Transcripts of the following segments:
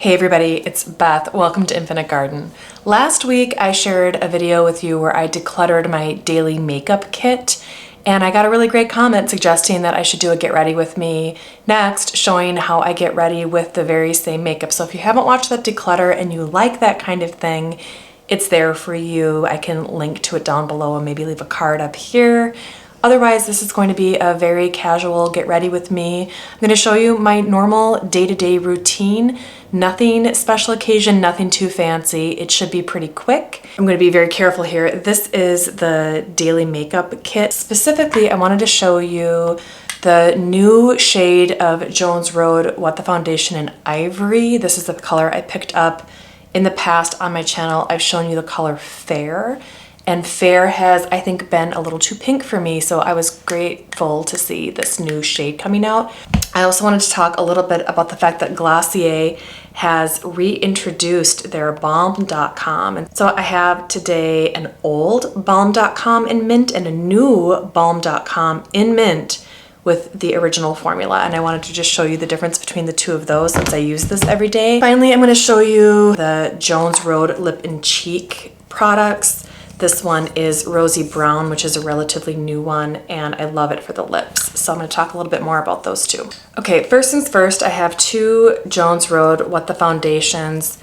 Hey everybody, it's Beth. Welcome to Infinite Garden. Last week I shared a video with you where I decluttered my daily makeup kit, and I got a really great comment suggesting that I should do a get ready with me next, showing how I get ready with the very same makeup. So if you haven't watched that declutter and you like that kind of thing, it's there for you. I can link to it down below and maybe leave a card up here. Otherwise, this is going to be a very casual get ready with me. I'm going to show you my normal day-to-day routine. Nothing special occasion, nothing too fancy. It should be pretty quick. I'm going to be very careful here. This is the daily makeup kit. Specifically, I wanted to show you the new shade of Jones Road WTF foundation in Ivory. This is the color I picked up in the past on my channel. I've shown you the color Fair. And Fair has, I think, been a little too pink for me, so I was grateful to see this new shade coming out. I also wanted to talk a little bit about the fact that Glossier has reintroduced their Balm Dot Com. And so I have today an old Balm Dot Com in mint and a new Balm Dot Com in mint with the original formula, and I wanted to just show you the difference between the two of those since I use this every day. Finally, I'm going to show you the Jones Road Lip and Cheek products. This one is Rosy Brown, which is a relatively new one, and I love it for the lips. So I'm going to talk a little bit more about those two. Okay, first things first, I have two Jones Road WTF foundations.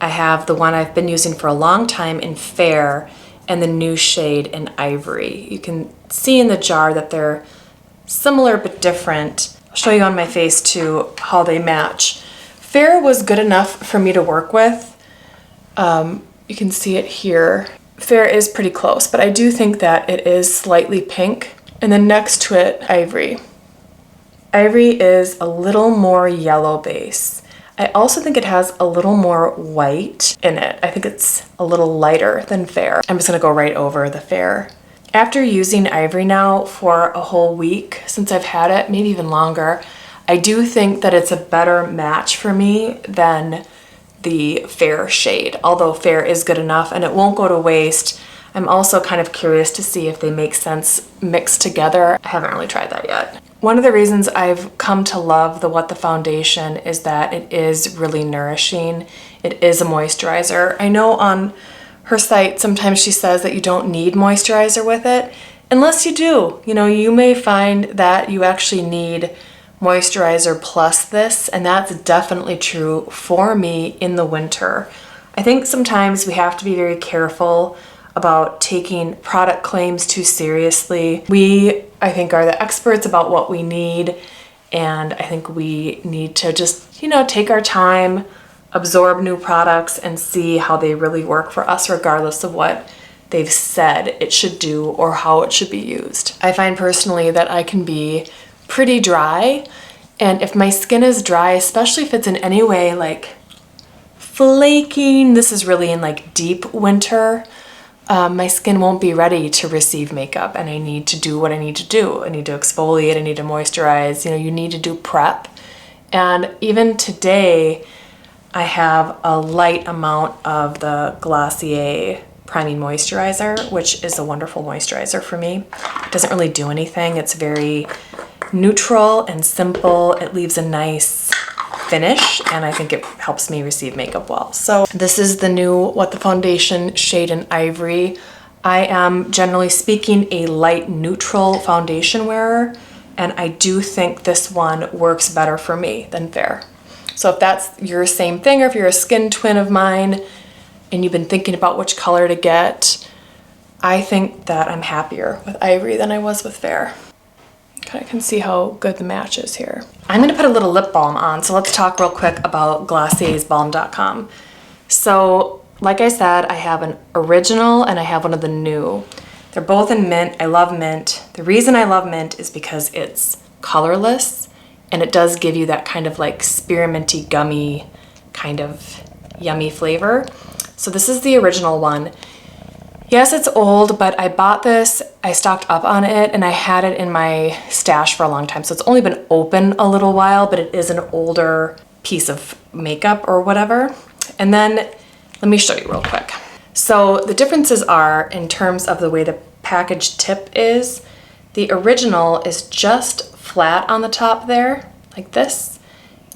I have the one I've been using for a long time in Fair and the new shade in Ivory. You can see in the jar that they're similar but different. I'll show you on my face too how they match. Fair was good enough for me to work with. You can see it here. Fair is pretty close, but I do think that it is slightly pink. And then next to it, Ivory. Ivory is a little more yellow base. I also think it has a little more white in it. I think it's a little lighter than Fair. I'm just gonna go right over the Fair. After using Ivory now for a whole week since I've had it, maybe even longer, I do think that it's a better match for me than the Fair shade, although Fair is good enough and it won't go to waste. I'm also kind of curious to see if they make sense mixed together. I haven't really tried that yet. One of the reasons I've come to love the WTF foundation is that it is really nourishing. It is a moisturizer. I know on her site sometimes she says that you don't need moisturizer with it, unless you do. You know, you may find that you actually need moisturizer plus this, and that's definitely true for me in the winter. I think sometimes we have to be very careful about taking product claims too seriously. We, I think, are the experts about what we need, and I think we need to just, take our time, absorb new products, and see how they really work for us regardless of what they've said it should do or how it should be used. I find personally that I can be pretty dry, and if my skin is dry, especially if it's in any way like flaking, this is really in like deep winter, my skin won't be ready to receive makeup, and I need to do what I need to do. I need to exfoliate, I need to moisturize, you need to do prep. And even today, I have a light amount of the Glossier Priming Moisturizer, which is a wonderful moisturizer for me. It doesn't really do anything. It's very neutral and simple. It leaves a nice finish, and I think it helps me receive makeup well. So this is the new WTF foundation shade in Ivory. I am, generally speaking, a light neutral foundation wearer, and I do think this one works better for me than Fair. So if that's your same thing, or if you're a skin twin of mine and you've been thinking about which color to get, I think that I'm happier with Ivory than I was with Fair. I can see how good the match is here. I'm gonna put a little lip balm on, so let's talk real quick about Glossier's Balm Dot Com. So, like I said, I have an original and I have one of the new. They're both in mint. I love mint. The reason I love mint is because it's colorless, and it does give you that kind of like spearminty, gummy, kind of yummy flavor. So this is the original one. Yes, it's old, but I bought this, I stocked up on it, and I had it in my stash for a long time. So it's only been open a little while, but it is an older piece of makeup or whatever. And then let me show you real quick. So the differences are in terms of the way the package tip is. The original is just flat on the top there, like this.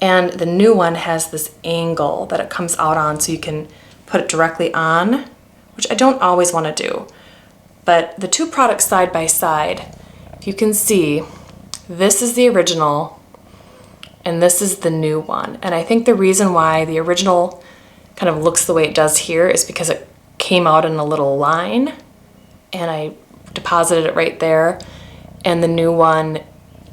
And the new one has this angle that it comes out on so you can put it directly on, which I don't always want to do. But the two products side by side, if you can see, this is the original and this is the new one. And I think the reason why the original kind of looks the way it does here is because it came out in a little line and I deposited it right there. And the new one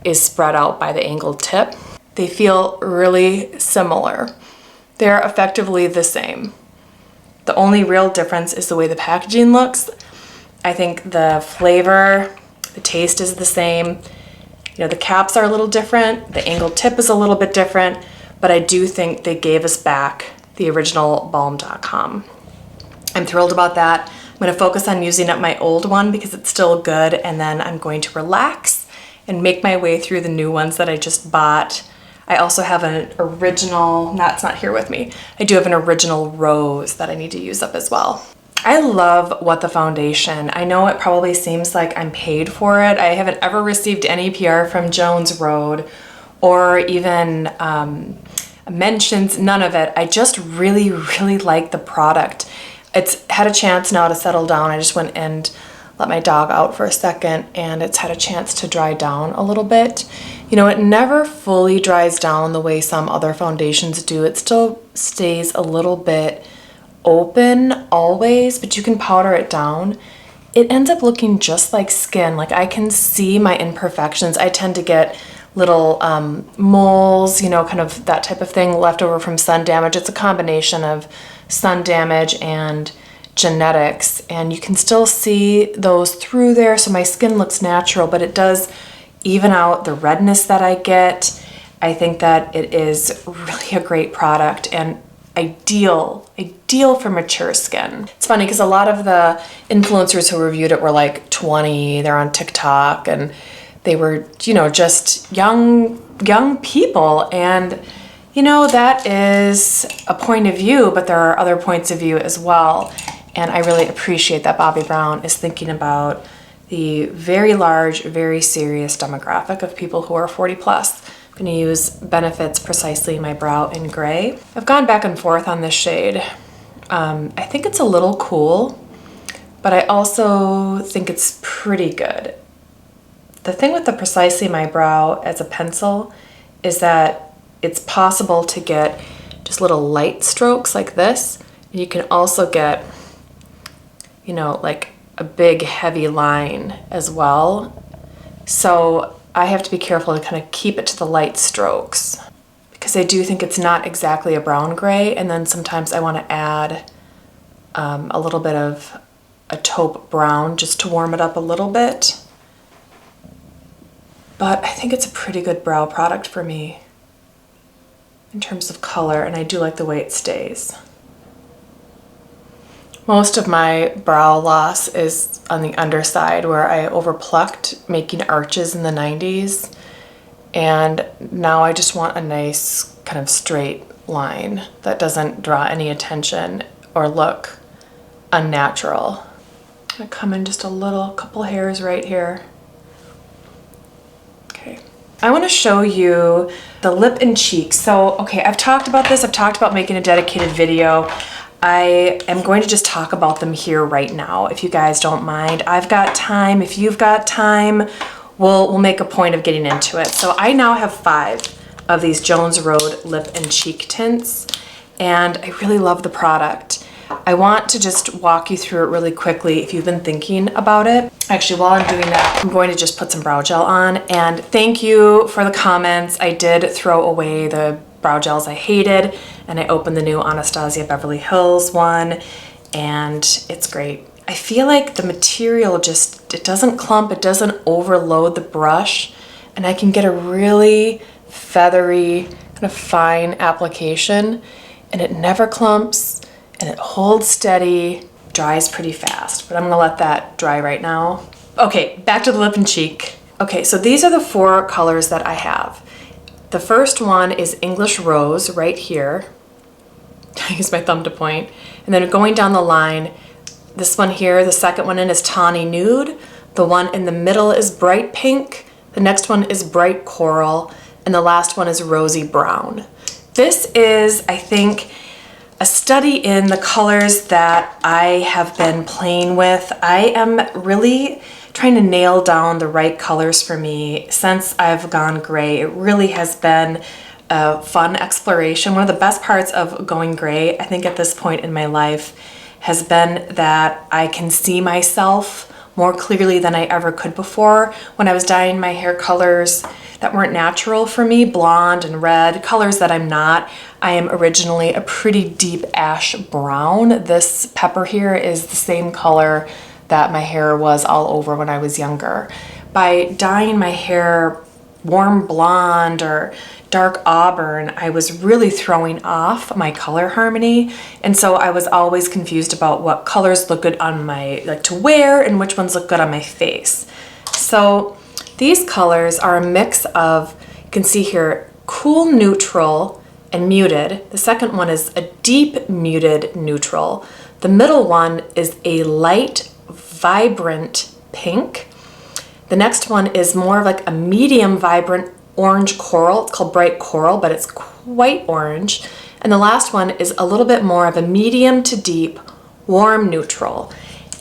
is spread out by the angled tip. They feel really similar. They're effectively the same. The only real difference is the way the packaging looks. I think the flavor, the taste is the same. You know, the caps are a little different. The angled tip is a little bit different, but I do think they gave us back the original Balm.com. I'm thrilled about that. I'm going to focus on using up my old one because it's still good, and then I'm going to relax and make my way through the new ones that I just bought. I also have an original, it's not here with me. I do have an original rose that I need to use up as well. I love What the Foundation. I know it probably seems like I'm paid for it. I haven't ever received any PR from Jones Road or even mentions, none of it. I just really, really like the product. It's had a chance now to settle down. I just went and let my dog out for a second and it's had a chance to dry down a little bit. You know, it never fully dries down the way some other foundations do. It still stays a little bit open always, but you can powder it down. It ends up looking just like skin. Like I can see my imperfections. I tend to get little moles, you know, kind of that type of thing left over from sun damage. It's a combination of sun damage and genetics, and you can still see those through there, so my skin looks natural, but it does even out the redness that I get. I think that it is really a great product and ideal for mature skin. It's funny because a lot of the influencers who reviewed it were like 20, they're on TikTok, and they were, you know, just young people, and you know, that is a point of view, but there are other points of view as well. And I really appreciate that Bobbi Brown is thinking about the very large, very serious demographic of people who are 40 plus. I'm gonna use Benefits Precisely My Brow in Gray. I've gone back and forth on this shade. I think it's a little cool, but I also think it's pretty good. The thing with the Precisely My Brow as a pencil is that it's possible to get just little light strokes like this. And you can also get, you know, like a big heavy line as well. So I have to be careful to kind of keep it to the light strokes because I do think it's not exactly a brown gray. And then sometimes I want to add a little bit of a taupe brown just to warm it up a little bit. But I think it's a pretty good brow product for me in terms of color, and I do like the way it stays. Most of my brow loss is on the underside where I overplucked making arches in the 90s, and now I just want a nice kind of straight line that doesn't draw any attention or look unnatural. I'm gonna come in just a couple hairs right here. Okay. I want to show you the lip and cheek. So, okay, I've talked about this. I've talked about making a dedicated video. I am going to just talk about them here right now, if you guys don't mind. I've got time. If you've got time, we'll make a point of getting into it. So I now have 5 of these Jones Road lip and cheek tints, and I really love the product. I want to just walk you through it really quickly if you've been thinking about it. Actually, while I'm doing that, I'm going to just put some brow gel on. And thank you for the comments. I did throw away the brow gels I hated, and I opened the new Anastasia Beverly Hills one, and it's great. I feel like the material it doesn't clump, it doesn't overload the brush, and I can get a really feathery, kind of fine application, and it never clumps, and it holds steady, dries pretty fast, but I'm gonna let that dry right now. Okay, back to the lip and cheek. Okay, so these are the 4 colors that I have. The first one is English Rose right here. I use my thumb to point. And then going down the line, this one here, the second one in is Tawny Nude. The one in the middle is Bright Pink. The next one is Bright Coral. And the last one is Rosy Brown. This is, I think, a study in the colors that I have been playing with. I am really trying to nail down the right colors for me since I've gone gray. It really has been a fun exploration. One of the best parts of going gray, I think at this point in my life, has been that I can see myself more clearly than I ever could before. When I was dyeing my hair colors that weren't natural for me, blonde and red, colors that I'm not. I am originally a pretty deep ash brown. This pepper here is the same color that my hair was all over when I was younger. By dyeing my hair warm blonde or dark auburn, I was really throwing off my color harmony. And so I was always confused about what colors look good on my, like to wear, and which ones look good on my face. So these colors are a mix of, you can see here, cool neutral and muted. The second one is a deep muted neutral. The middle one is a light, vibrant pink. The next one is more of like a medium vibrant orange coral. It's called bright coral, but it's quite orange. And the last one is a little bit more of a medium to deep warm neutral.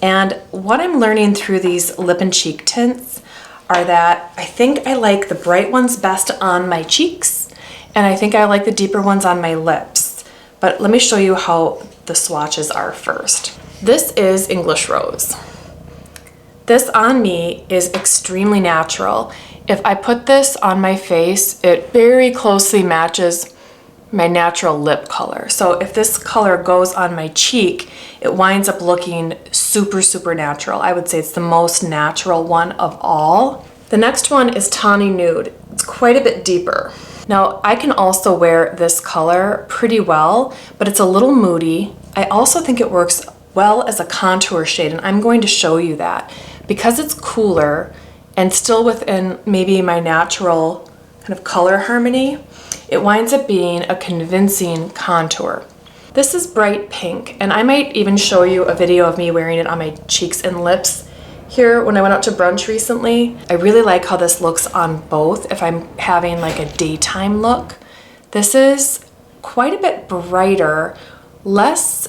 And what I'm learning through these lip and cheek tints are that I think I like the bright ones best on my cheeks, and I think I like the deeper ones on my lips. But let me show you how the swatches are first. This is English Rose. This on me is extremely natural. If I put this on my face, it very closely matches my natural lip color. So if this color goes on my cheek, it winds up looking super, super natural. I would say it's the most natural one of all. The next one is Tawny Nude. It's quite a bit deeper. Now, I can also wear this color pretty well, but it's a little moody. I also think it works well as a contour shade, and I'm going to show you that. Because it's cooler and still within maybe my natural kind of color harmony, it winds up being a convincing contour. This is bright pink, and I might even show you a video of me wearing it on my cheeks and lips here when I went out to brunch recently. I really like how this looks on both if I'm having like a daytime look. This is quite a bit brighter, less,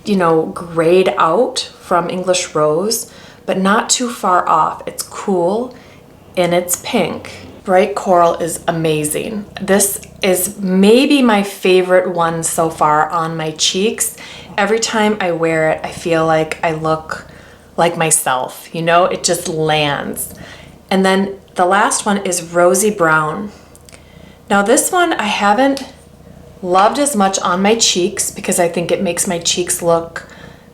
grayed out from English Rose, but not too far off. It's cool and it's pink. Bright coral is amazing. This is maybe my favorite one so far on my cheeks. Every time I wear it, I feel like I look like myself, it just lands. And then the last one is Rosy Brown. Now this one I haven't loved as much on my cheeks because I think it makes my cheeks look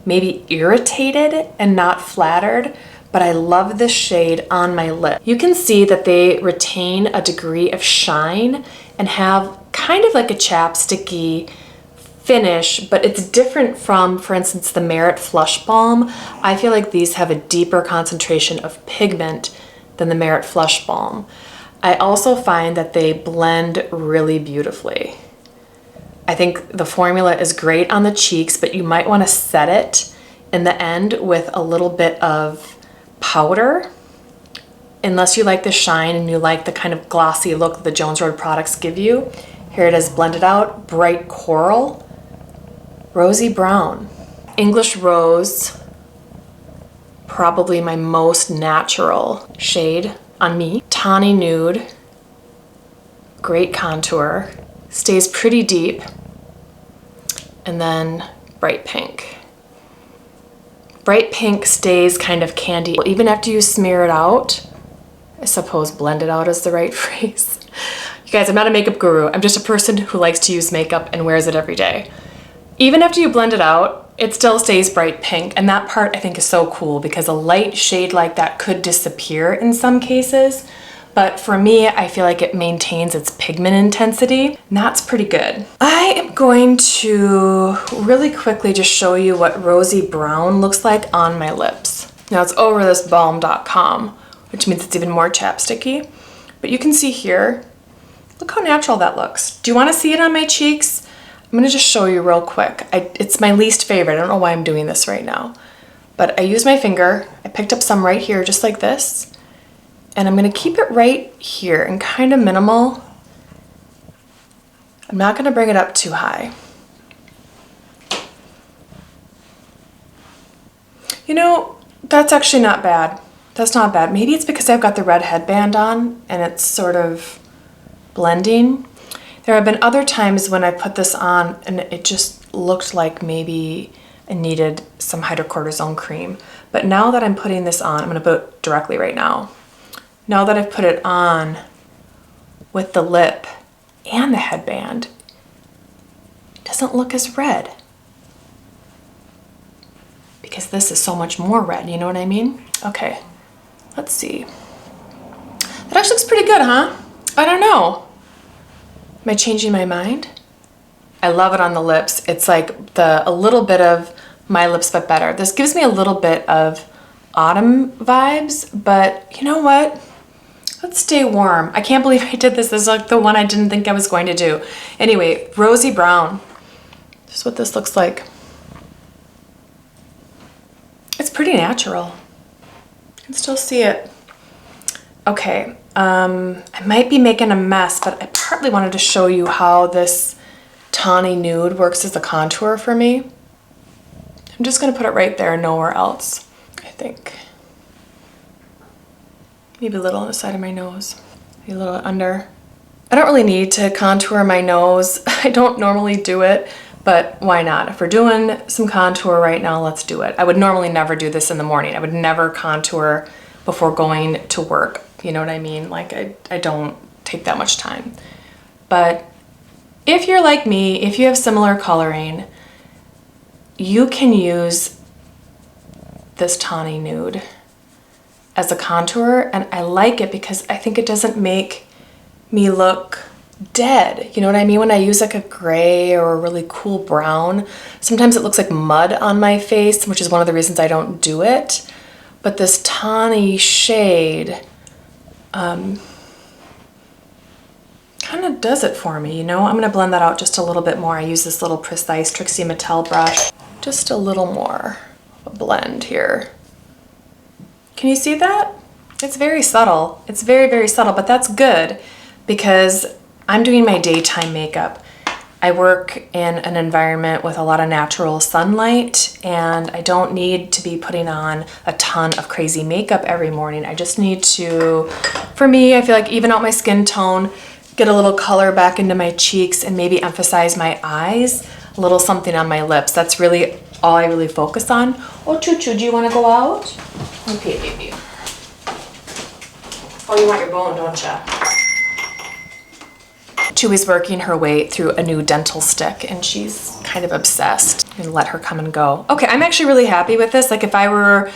maybe irritated and not flattered, but I love this shade on my lip. You can see that they retain a degree of shine and have kind of like a chapsticky finish, but it's different from, for instance, the Merit Flush Balm. I feel like these have a deeper concentration of pigment than the Merit Flush Balm. I also find that they blend really beautifully. I think the formula is great on the cheeks, but you might want to set it in the end with a little bit of powder, unless you like the shine and you like the kind of glossy look the Jones Road products give you. Here it is blended out, bright coral, rosy brown. English Rose, probably my most natural shade on me. Tawny Nude, great contour, stays pretty deep. And then bright pink. Bright pink stays kind of candy. Even after you smear it out, I suppose blend it out is the right phrase. You guys, I'm not a makeup guru. I'm just a person who likes to use makeup and wears it every day. Even after you blend it out, it still stays bright pink. And that part I think is so cool because a light shade like that could disappear in some cases. But for me, I feel like it maintains its pigment intensity, and that's pretty good. I am going to really quickly just show you what rosy brown looks like on my lips. Now it's over this Balm Dot Com, which means it's even more chapsticky. But you can see here, look how natural that looks. Do you want to see it on my cheeks? I'm gonna just show you real quick. It's my least favorite. I don't know why I'm doing this right now. But I used my finger, I picked up some right here just like this, and I'm gonna keep it right here and kind of minimal. I'm not gonna bring it up too high. You know, that's actually not bad. That's not bad. Maybe it's because I've got the red headband on and it's sort of blending. There have been other times when I put this on and it just looked like maybe I needed some hydrocortisone cream. But now that I'm putting this on, I'm gonna put it directly right now. Now that I've put it on with the lip and the headband, it doesn't look as red. Because this is so much more red, you know what I mean? Okay, let's see. That actually looks pretty good, huh? I don't know. Am I changing my mind? I love it on the lips. It's like a little bit of My Lips But Better. This gives me a little bit of autumn vibes, but you know what? Let's stay warm. I can't believe I did this. This is like the one I didn't think I was going to do. Anyway, rosy brown. This is what this looks like. It's pretty natural. You can still see it. Okay, I might be making a mess, but I partly wanted to show you how this tawny nude works as a contour for me. I'm just gonna put it right there, nowhere else, I think. Maybe a little on the side of my nose, maybe a little under. I don't really need to contour my nose. I don't normally do it, but why not? If we're doing some contour right now, let's do it. I would normally never do this in the morning. I would never contour before going to work. You know what I mean? Like I don't take that much time. But if you're like me, if you have similar coloring, you can use this tawny nude as a contour, and I like it because I think it doesn't make me look dead. You know what I mean? When I use like a gray or a really cool brown, sometimes it looks like mud on my face, which is one of the reasons I don't do it. But this tawny shade kind of does it for me, you know? I'm gonna blend that out just a little bit more. I use this little Precise Trixie Mattel brush. Just a little more of a blend here. Can you see that? It's very subtle. It's very, very subtle, but that's good because I'm doing my daytime makeup. I work in an environment with a lot of natural sunlight, and I don't need to be putting on a ton of crazy makeup every morning. I just need to, for me, I feel like even out my skin tone, get a little color back into my cheeks, and maybe emphasize my eyes, a little something on my lips. That's really all I really focus on. Oh, Choo Choo, do you want to go out? Okay, baby. Oh, you want your bone, don't you? Chewy's working her way through a new dental stick and she's kind of obsessed. I'm gonna let her come and go. Okay, I'm actually really happy with this. Like if I were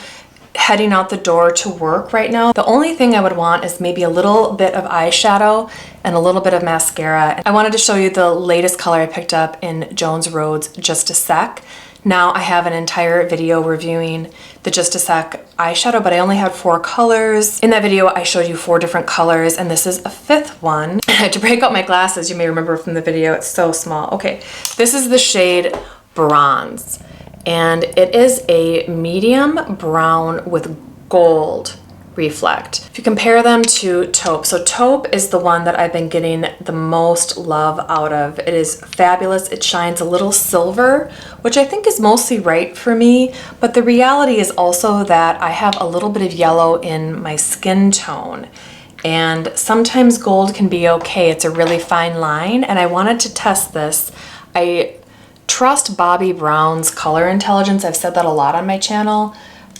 heading out the door to work right now, the only thing I would want is maybe a little bit of eyeshadow and a little bit of mascara. I wanted to show you the latest color I picked up in Jones Road's Just a Sec. Now I have an entire video reviewing the Just a Sec eyeshadow, but I only had 4 colors. In that video, I showed you 4 different colors, and this is a 5th one. I had to break out my glasses, you may remember from the video, it's so small. Okay, this is the shade Bronze, and it is a medium brown with gold reflect. If you compare them to Taupe, so Taupe is the one that I've been getting the most love out of. It is fabulous. It shines a little silver, which I think is mostly right for me, but the reality is also that I have a little bit of yellow in my skin tone, and sometimes gold can be okay. It's a really fine line, and I wanted to test this. I trust Bobbi Brown's color intelligence. I've said that a lot on my channel,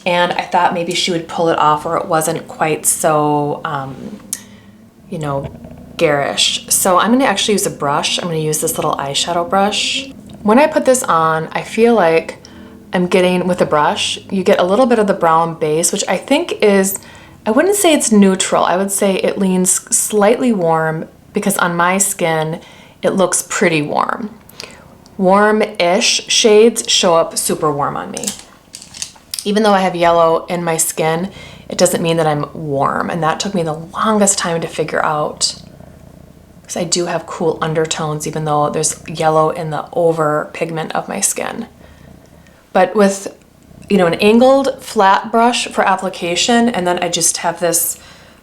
and I thought maybe she would pull it off or it wasn't quite so, you know, garish. So I'm gonna actually use a brush. I'm gonna use this little eyeshadow brush. When I put this on, I feel like I'm getting, with a brush, you get a little bit of the brown base, which I think is, I wouldn't say it's neutral. I would say it leans slightly warm because on my skin, it looks pretty warm. Warm-ish shades show up super warm on me. Even though I have yellow in my skin, it doesn't mean that I'm warm, and that took me the longest time to figure out because I do have cool undertones even though there's yellow in the over pigment of my skin. But with, you know, an angled flat brush for application, and then I just have this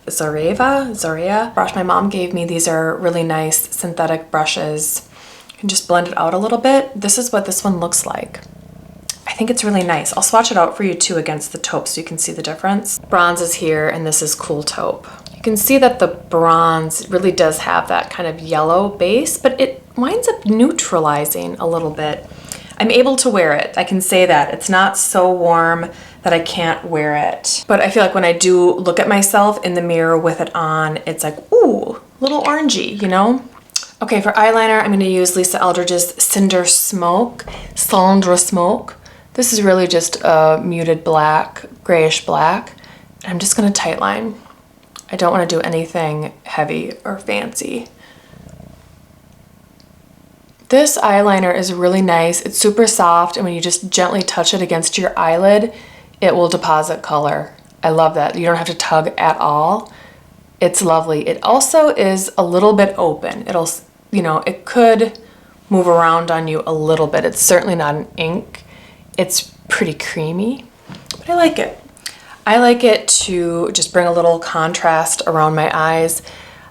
Zorea brush my mom gave me. These are really nice synthetic brushes. can just blend it out a little bit. This is what this one looks like. I think it's really nice. I'll swatch it out for you too against the taupe so you can see the difference. Bronze is here and this is cool taupe. You can see that the bronze really does have that kind of yellow base, but it winds up neutralizing a little bit. I'm able to wear it. I can say that. It's not so warm that I can't wear it. But I feel like when I do look at myself in the mirror with it on, it's like, ooh, a little orangey, you know? Okay, for eyeliner, I'm gonna use Lisa Eldridge's Cinder Smoke, Cendre Smoke. This is really just a muted black, grayish black. I'm just gonna tightline. I don't wanna do anything heavy or fancy. This eyeliner is really nice. It's super soft, and when you just gently touch it against your eyelid, it will deposit color. I love that. You don't have to tug at all. It's lovely. It also is a little bit open. It'll, you know, it could move around on you a little bit. It's certainly not an ink. It's pretty creamy, but I like it. I like it to just bring a little contrast around my eyes.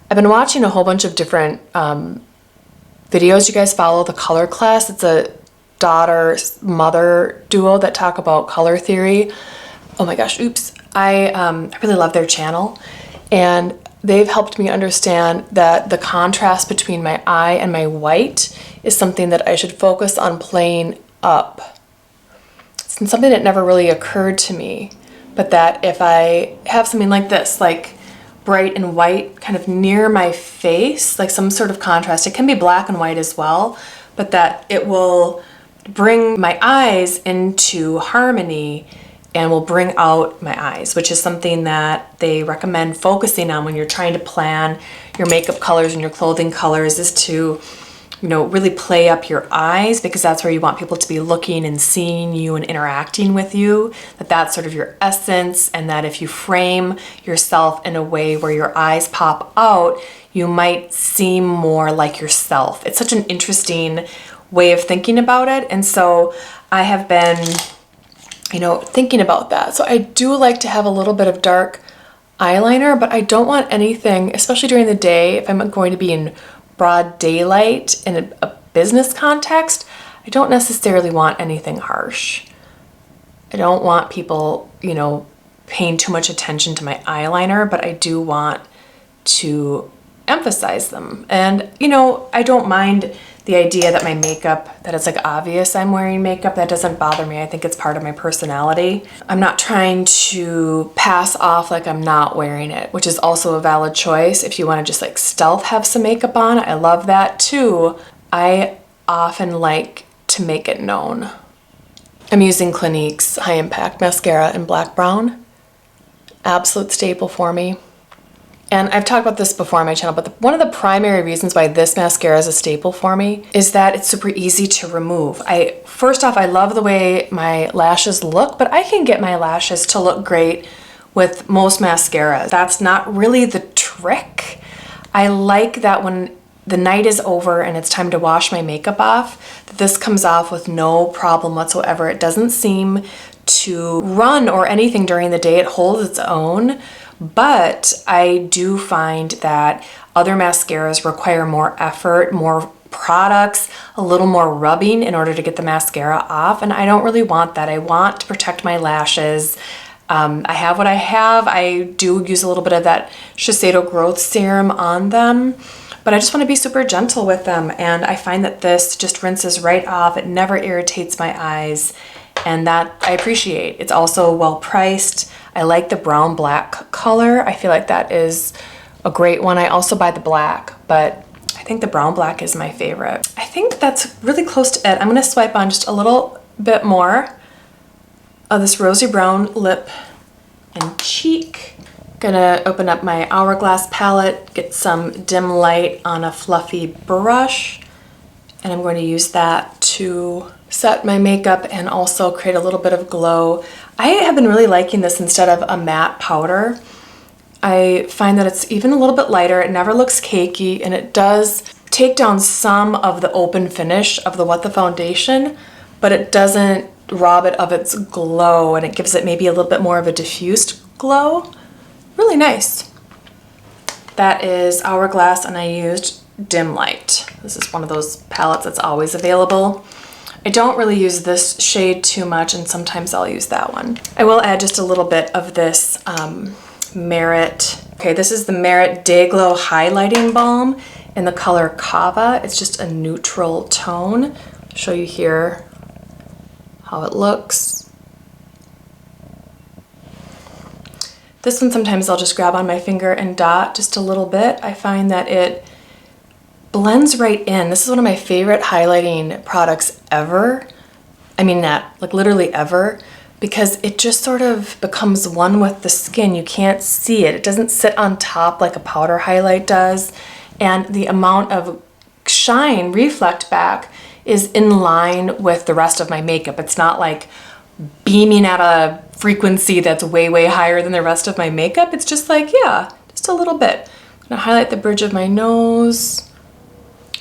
I've been watching a whole bunch of different videos. You guys follow The Color Class. It's a daughter-mother duo that talk about color theory. Oh my gosh, oops. I really love their channel, and they've helped me understand that the contrast between my eye and my white is something that I should focus on playing up. It's something that never really occurred to me, but that if I have something like this, like bright and white kind of near my face, like some sort of contrast, it can be black and white as well, but that it will bring my eyes into harmony and will bring out my eyes, which is something that they recommend focusing on when you're trying to plan your makeup colors and your clothing colors, is to, you know, really play up your eyes, because that's where you want people to be looking and seeing you and interacting with you, that's sort of your essence, and that if you frame yourself in a way where your eyes pop out, you might seem more like yourself. It's such an interesting way of thinking about it, and so I have been, you know, thinking about that. So I do like to have a little bit of dark eyeliner, but I don't want anything, especially during the day, if I'm going to be in broad daylight in a business context, I don't necessarily want anything harsh. I don't want people, you know, paying too much attention to my eyeliner, but I do want to emphasize them. And, you know, I don't mind the idea that my makeup, that it's like obvious I'm wearing makeup. That doesn't bother me. I think it's part of my personality. I'm not trying to pass off like I'm not wearing it, which is also a valid choice. If you want to just like stealth have some makeup on, I love that too. I often like to make it known. I'm using Clinique's High Impact Mascara in Black Brown. Absolute staple for me. And I've talked about this before on my channel, but one of the primary reasons why this mascara is a staple for me is that it's super easy to remove. First off, I love the way my lashes look, but I can get my lashes to look great with most mascaras. That's not really the trick. I like that when the night is over and it's time to wash my makeup off, that this comes off with no problem whatsoever. It doesn't seem to run or anything during the day. It holds its own. But I do find that other mascaras require more effort, more products, a little more rubbing in order to get the mascara off, and I don't really want that. I want to protect my lashes. I have what I have. I do use a little bit of that Shiseido growth serum on them, but I just want to be super gentle with them, and I find that this just rinses right off. It never irritates my eyes, and that I appreciate. It's also well priced. I like the brown black color. I feel like that is a great one. I also buy the black, but I think the brown black is my favorite. I think that's really close to it. I'm gonna swipe on just a little bit more of this rosy brown lip and cheek. Gonna open up my Hourglass palette, get some dim light on a fluffy brush, and I'm going to use that to set my makeup and also create a little bit of glow. I have been really liking this instead of a matte powder. I find that it's even a little bit lighter, it never looks cakey, and it does take down some of the open finish of the What the foundation, but it doesn't rob it of its glow, and it gives it maybe a little bit more of a diffused glow. Really nice. That is Hourglass, and I used Dim Light. This is one of those palettes that's always available. I don't really use this shade too much, and sometimes I'll use that one. I will add just a little bit of this Merit. Okay, this is the Merit Day Glow Highlighting Balm in the color Kava. It's just a neutral tone. I'll show you here how it looks. This one sometimes I'll just grab on my finger and dot just a little bit. I find that it blends right in. This is one of my favorite highlighting products ever. I mean that, like literally ever, because it just sort of becomes one with the skin. You can't see it. It doesn't sit on top like a powder highlight does. And the amount of shine reflect back is in line with the rest of my makeup. It's not like beaming at a frequency that's way, way higher than the rest of my makeup. It's just like, yeah, just a little bit. I'm gonna highlight the bridge of my nose,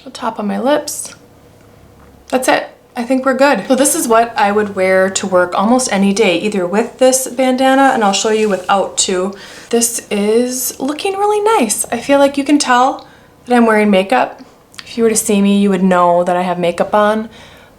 the top of my lips. That's it. I think we're good. So this is what I would wear to work almost any day, either with this bandana, and I'll show you without too. This is looking really nice. I feel like you can tell that I'm wearing makeup. If you were to see me, you would know that I have makeup on,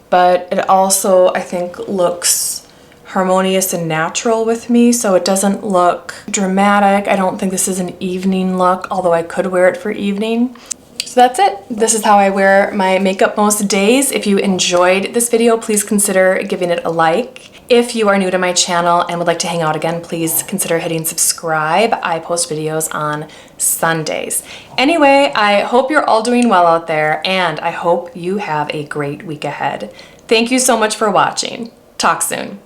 but it also, I think, looks harmonious and natural with me, so it doesn't look dramatic. I don't think this is an evening look, although I could wear it for evening. So that's it. This is how I wear my makeup most days. If you enjoyed this video, please consider giving it a like. If you are new to my channel and would like to hang out again, please consider hitting subscribe. I post videos on Sundays. Anyway, I hope you're all doing well out there, and I hope you have a great week ahead. Thank you so much for watching. Talk soon.